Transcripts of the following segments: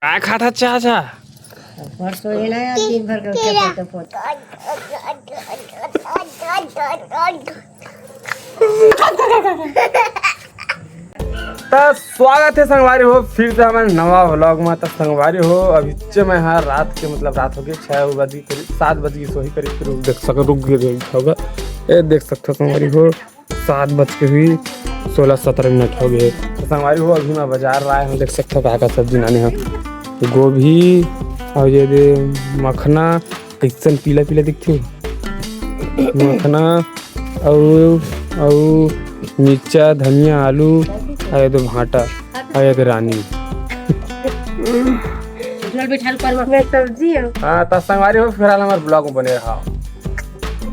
काय खाता चाचा? परसों ये ना दिन भर का क्या पोता तो स्वागत है संगवारी हो फिर से हमारे नवा व्लॉग में। तो संगवारी हो अभी मैं हाँ रात के मतलब रात हो गई 6 बजे करीब 7 बजे की सोही करीब फिर देख सको रुक गए होगा। ये देख सकते हो संगवारी हो 7 बज के हुई 16-17 मिनट हो गए। तो संगवारी हो अभी मैं बाजार आया हूँ। देख सकते हो क्या सब्जी लाने हैं। गोभी और ये दे मखना कैसन पीला पीला दिखती मखना और मिर्चा धनिया आलू और ये दो भाटा और ये दो रानी सब्जी है। हाँ तो संगवारी हो फिलहाल हमारे ब्लॉग में बने रहा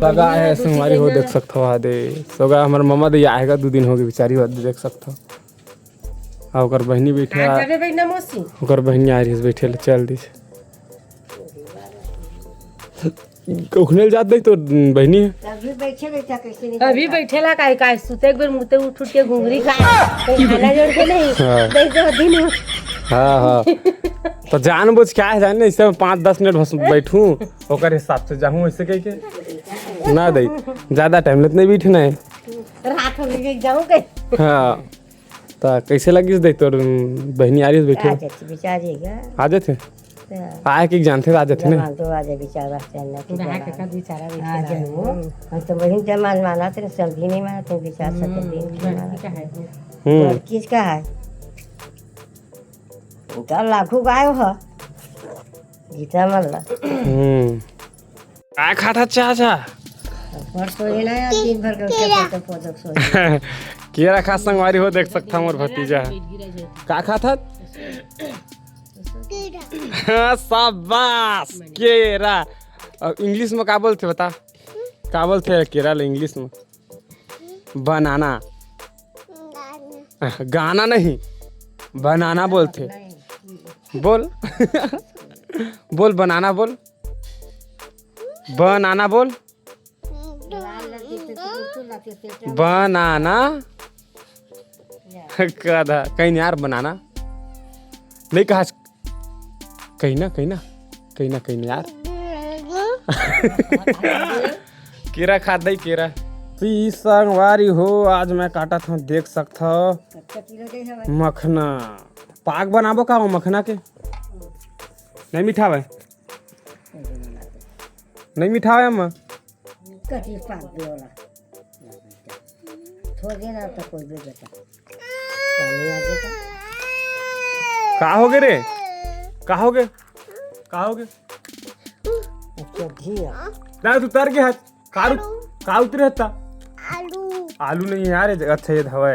लगा है संगवारी हो देख सकते हो। आदे सोगा हमारे मम्मा दे आएगा 2 दिन हो गए बेचारी हो देख सकते हो। और बहनी बैठे ओकर बहनी आ रही है बैठे चल दी उखने जात नहीं तो बहनी है अभी बैठेला का सुते एक बार मुते उठ के घुंगरी खाए खाना जोड़ के नहीं देखो दिन हाँ तो जानबूझ क्या है जाने इससे 5-10 मिनट बस बैठूं ओकर हिसाब से जाऊं ऐसे कह के ना दे ज्यादा टाइम लेते नहीं बैठना है रात हो गई जाऊं के। हाँ तो कैसे लगी दे तोर बहनी आ रही है बैठे आ जाते आए कि जानते आ जाते ना तो आ जाए बेचारा चलना के बेचारा आ जाए हम तो बहन जमान माना तेरे सब्जी नहीं माना तो बेचारा सब दिन किसका है उनका लाखों गाय हो जीता मल्ला काय खाता चाचा? परसों ये ना दिन भर का क्या पोता सो केरा खा संगवारी हो देख सकता मोर भतीजा का खाता शाबाश केरा। और इंग्लिश में का बोलते बता का बोलते केरा ले इंग्लिश में बनाना गाना नहीं बनाना बोलते बोल बोल बनाना बोल बनाना बोल बनाना कदा कहीं यार बनाना नहीं कहा कहीं ना यार केरा खा दई केरा पी संगवारी हो आज मैं काटा था देख सकता हो मखना पाक बनाबो का हो मखना के नहीं मिठावे नहीं मिठावे हम कटी पाक देला थोड़े ना तो कोई भी बेटा पानी आ जाता का हो गए रे का हो गए अच्छा घिया ना तू तर के हाथ का उतरे हता आलू नहीं यार अच्छा ये हवा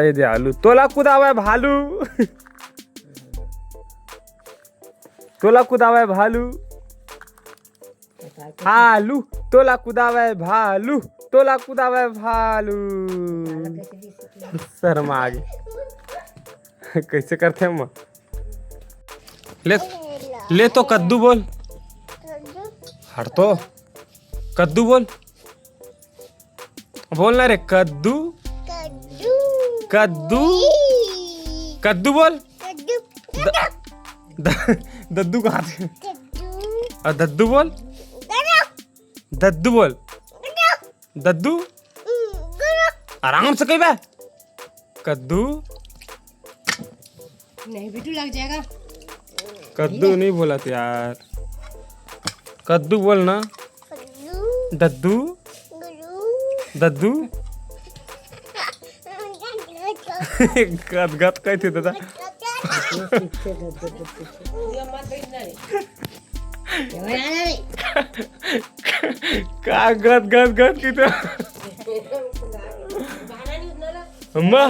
ये दे आलू तोला कुदावा भालू तोला कुदावा भालू आलू तोला कुदावा भालू तोला कुदावा भालू शर्मा आ गई कैसे करते हम ले तो कद्दू बोल हट तो कद्दू बोल ना रे कद्दू कद्दू कद्दू बोल दद्दू कहाँ थे और दद्दू बोल दद्दू आराम से कही बे कद्दू नहीं बिटू लग जाएगा कद्दू नहीं बोला था यार कद्दू बोल ना दद्दू दद्दू गद गद कहते दादा का गद गद गद की तो अम्मा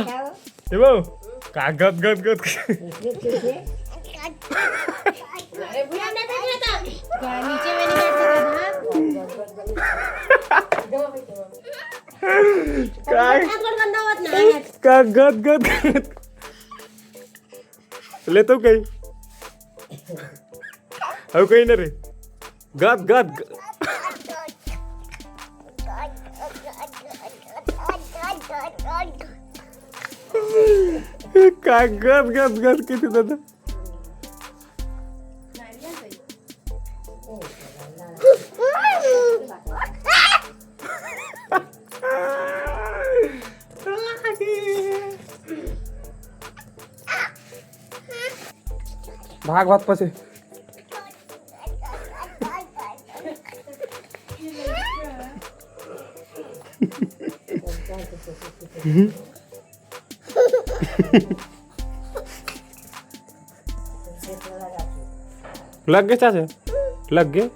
ये वो का गद गद गद नीचे में नहीं का गद गद ले तो कहीं अब कहीं ना रे गद गद का गद गद गद किती दादा भाग भाग पसे लग गए चाचा, लग गए,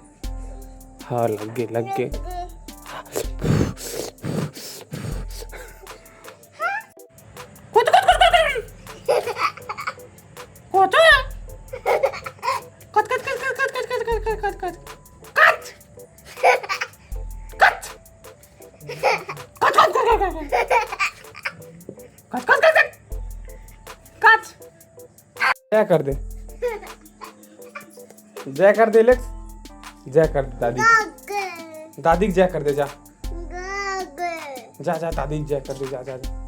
हाँ लग गए लग गए। जय कर दे, जय कर दे लेक्स, जय कर दे दादी, दादी की जय कर दे, जा जा जा दादी की जय कर दे, जा जा जा।